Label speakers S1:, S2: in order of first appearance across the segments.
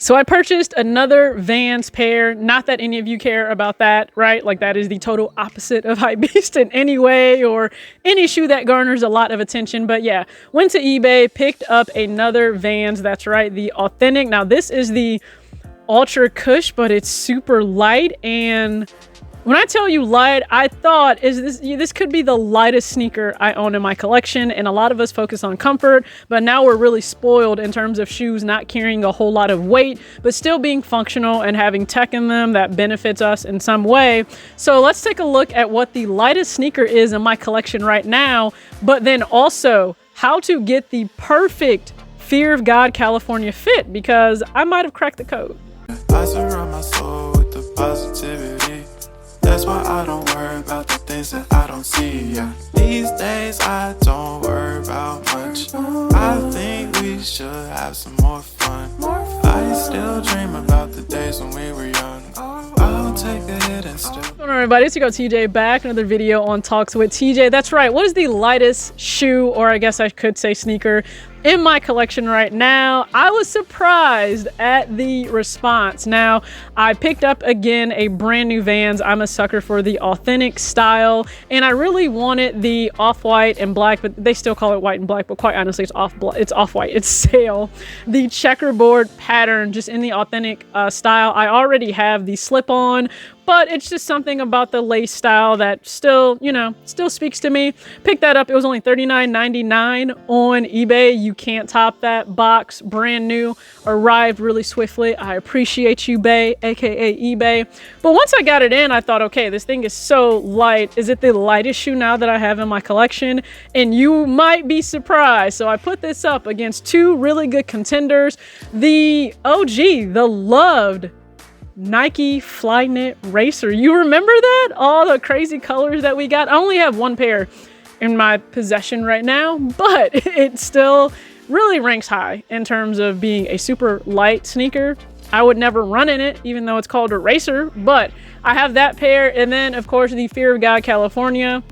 S1: So I purchased another Vans pair. Not that any of you care about that, right? Like that is the total opposite of Hypebeast in any way or any shoe that garners a lot of attention. But yeah, went to eBay, picked up another Vans. That's right, the Authentic. Now this is the Ultra Cush, but it's super light. And when I tell you light, I thought this could be the lightest sneaker I own in my collection, and a lot of us focus on comfort, but now we're really spoiled in terms of shoes not carrying a whole lot of weight, but still being functional and having tech in them that benefits us in some way. So let's take a look at what the lightest sneaker is in my collection right now, but then also how to get the perfect Fear of God California fit, because I might have cracked the code.
S2: I surround my soul with the positivity. That's why I don't worry about the things that I don't see. Yeah. These days I don't worry about much. I think we should have some more fun. I still dream about the days when we were young. I'll take a hit and still.
S1: What's going on, everybody? It's your girl TJ back. Another video on Talks with TJ. That's right. What is the lightest shoe, or I guess I could say sneaker, in my collection right now? I was surprised at the response. Now, I picked up again a brand new Vans. I'm a sucker for the authentic style, and I really wanted the off-white and black, but they still call it white and black, but quite honestly, it's off-white, it's sail. The checkerboard pattern, just in the authentic style. I already have the slip-on, but it's just something about the lace style that still, still speaks to me. Picked that up. It was only $39.99 on eBay. You can't top that. Box, brand new, arrived really swiftly. I appreciate you, Bay, aka eBay. But once I got it in, I thought, okay, this thing is so light. Is it the lightest shoe now that I have in my collection? And you might be surprised. So I put this up against two really good contenders. The OG, the loved Nike Flyknit Racer. You remember that? All the crazy colors that we got. I only have one pair in my possession right now, but it still really ranks high in terms of being a super light sneaker. I would never run in it, even though it's called a racer, but I have that pair. And then of course the Fear of God California.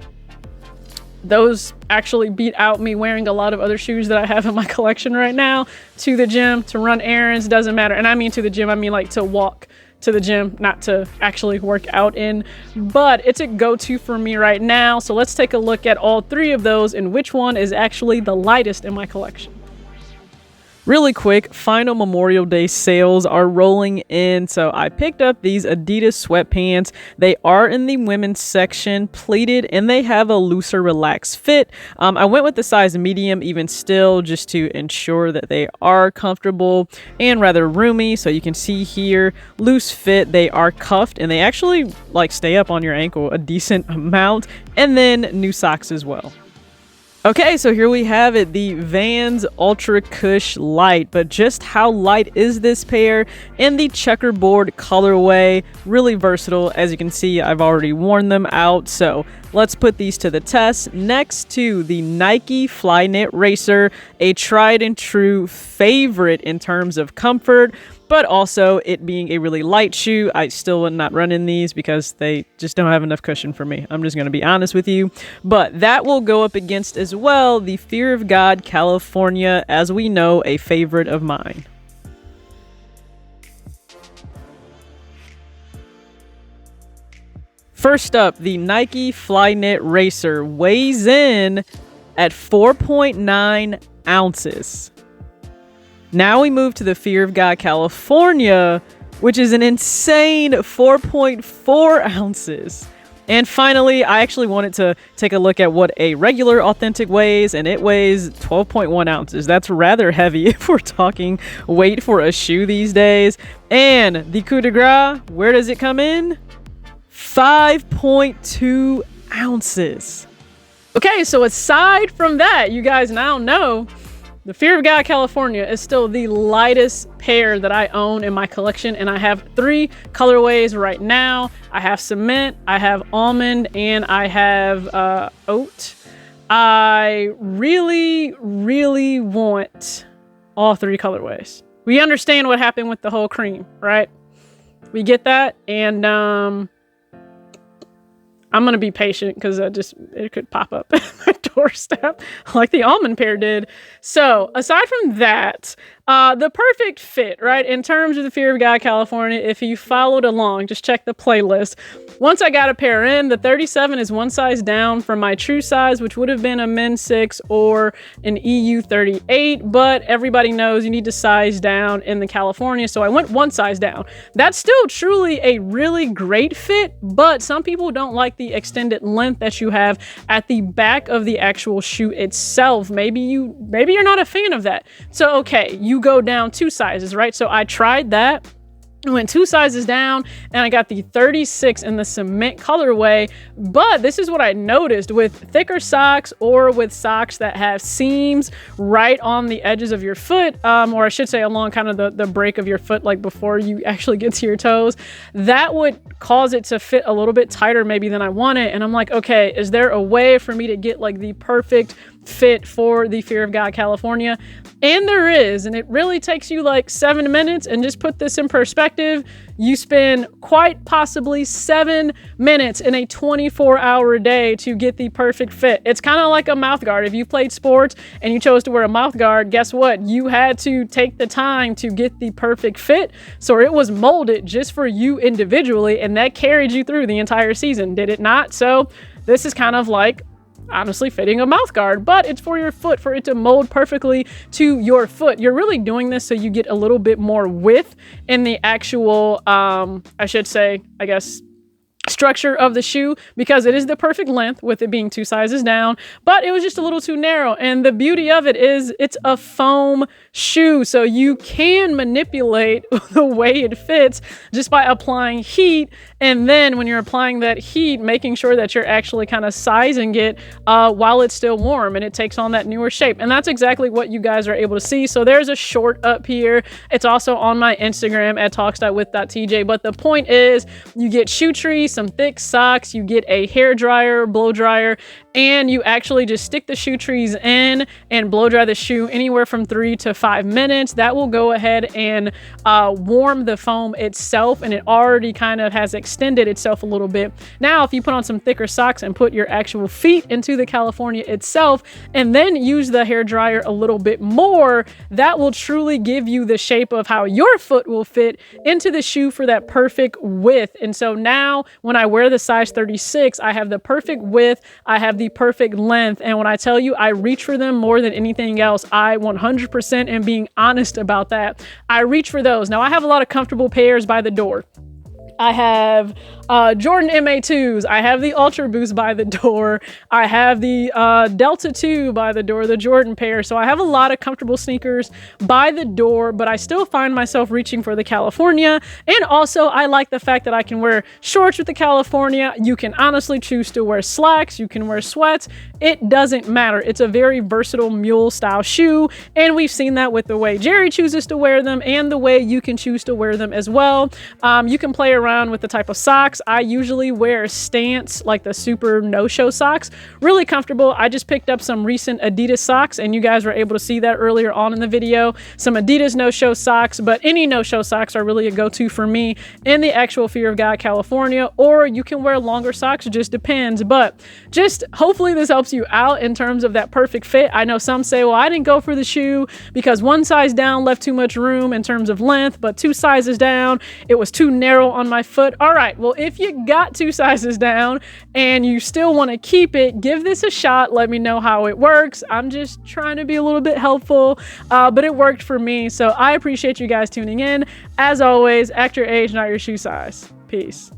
S1: Those actually beat out me wearing a lot of other shoes that I have in my collection right now to the gym, to run errands, doesn't matter. And I mean to the gym, I mean like to walk to the gym, not to actually work out in, but it's a go-to for me right now. So let's take a look at all three of those and which one is actually the lightest in my collection. Really quick, final Memorial Day sales are rolling in. So I picked up these Adidas sweatpants. They are in the women's section, pleated, and they have a looser, relaxed fit. I went with the size medium even still, just to ensure that they are comfortable and rather roomy. So you can see here, loose fit. They are cuffed and they actually like stay up on your ankle a decent amount. And then new socks as well. Okay, so here we have it, the Vans Ultra Cush Light. But just how light is this pair in the checkerboard colorway? Really versatile. As you can see, I've already worn them out. So let's put these to the test next to the Nike Flyknit Racer, a tried and true favorite in terms of comfort, but also it being a really light shoe. I still would not run in these because they just don't have enough cushion for me. I'm just going to be honest with you. But that will go up against as well the Fear of God California, as we know, a favorite of mine. First up, the Nike Flyknit Racer weighs in at 4.9 ounces. Now we move to the Fear of God California, which is an insane 4.4 ounces. And finally, I actually wanted to take a look at what a regular authentic weighs, and it weighs 12.1 ounces. That's rather heavy if we're talking weight for a shoe these days. And the coup de grace, where does it come in? 5.2 ounces. Okay, so aside from that, you guys now know the Fear of God California is still the lightest pair that I own in my collection, and I have three colorways right now. I have cement, I have almond, and I have oat. I really, really want all three colorways. We understand what happened with the whole cream, right? We get that, and I'm going to be patient because it could pop up at my doorstep like the almond pair did. So aside from that, The perfect fit, right? In terms of the Fear of God California, if you followed along, just check the playlist. Once I got a pair in, the 37 is one size down from my true size, which would have been a men's 6 or an EU 38, but everybody knows you need to size down in the California, so I went one size down. That's still truly a really great fit, but some people don't like the extended length that you have at the back of the actual shoe itself. Maybe you're not a fan of that. So okay, you go down 2 sizes, right? So I tried that. I went 2 sizes down and I got the 36 in the cement colorway. But this is what I noticed with thicker socks or with socks that have seams right on the edges of your foot, or I should say along kind of the break of your foot, like before you actually get to your toes, that would cause it to fit a little bit tighter maybe than I wanted. And I'm like, okay, is there a way for me to get like the perfect fit for the Fear of God California? And there is, and it really takes you like 7 minutes. And just put this in perspective, you spend quite possibly 7 minutes in a 24-hour day to get the perfect fit. It's kind of like a mouth guard. If you played sports and you chose to wear a mouth guard, guess what? You had to take the time to get the perfect fit. So it was molded just for you individually, and that carried you through the entire season, did it not? So this is kind of like honestly fitting a mouth guard, but it's for your foot, for it to mold perfectly to your foot. You're really doing this so you get a little bit more width in the actual, I should say, I guess, structure of the shoe, because it is the perfect length with it being 2 sizes down, but it was just a little too narrow. And the beauty of it is it's a foam shoe, so you can manipulate the way it fits just by applying heat. And then when you're applying that heat, making sure that you're actually kind of sizing it while it's still warm and it takes on that newer shape. And that's exactly what you guys are able to see. So there's a short up here. It's also on my Instagram at talks.with.tj. But the point is, you get shoe trees, some thick socks, you get a hair dryer, blow dryer, and you actually just stick the shoe trees in and blow dry the shoe anywhere from 3 to 5 minutes. That will go ahead and warm the foam itself, and it already kind of has extended itself a little bit. Now, if you put on some thicker socks and put your actual feet into the California itself, and then use the hair dryer a little bit more, that will truly give you the shape of how your foot will fit into the shoe for that perfect width. And so now when I wear the size 36, I have the perfect width, I have the perfect length, and when I tell you I reach for them more than anything else, I 100% am being honest about that. I reach for those. Now, I have a lot of comfortable pairs by the door. I have Jordan MA2s. I have the Ultra Boost by the door. I have the Delta 2 by the door, the Jordan pair. So I have a lot of comfortable sneakers by the door, but I still find myself reaching for the California. And also, I like the fact that I can wear shorts with the California. You can honestly choose to wear slacks. You can wear sweats. It doesn't matter. It's a very versatile mule style shoe. And we've seen that with the way Jerry chooses to wear them and the way you can choose to wear them as well. You can play around with the type of socks. I usually wear Stance, like the super no-show socks. Really comfortable. I just picked up some recent Adidas socks, and you guys were able to see that earlier on in the video. Some Adidas no-show socks, but any no-show socks are really a go-to for me in the actual Fear of God California, or you can wear longer socks. It just depends. But just hopefully this helps you out in terms of that perfect fit. I know some say, well, I didn't go for the shoe because 1 size down left too much room in terms of length, but 2 sizes down, it was too narrow on my foot. All right, well, if you got 2 sizes down and you still want to keep it, give this a shot. Let me know how it works. I'm just trying to be a little bit helpful, but it worked for me. So I appreciate you guys tuning in. As always, act your age, not your shoe size. Peace.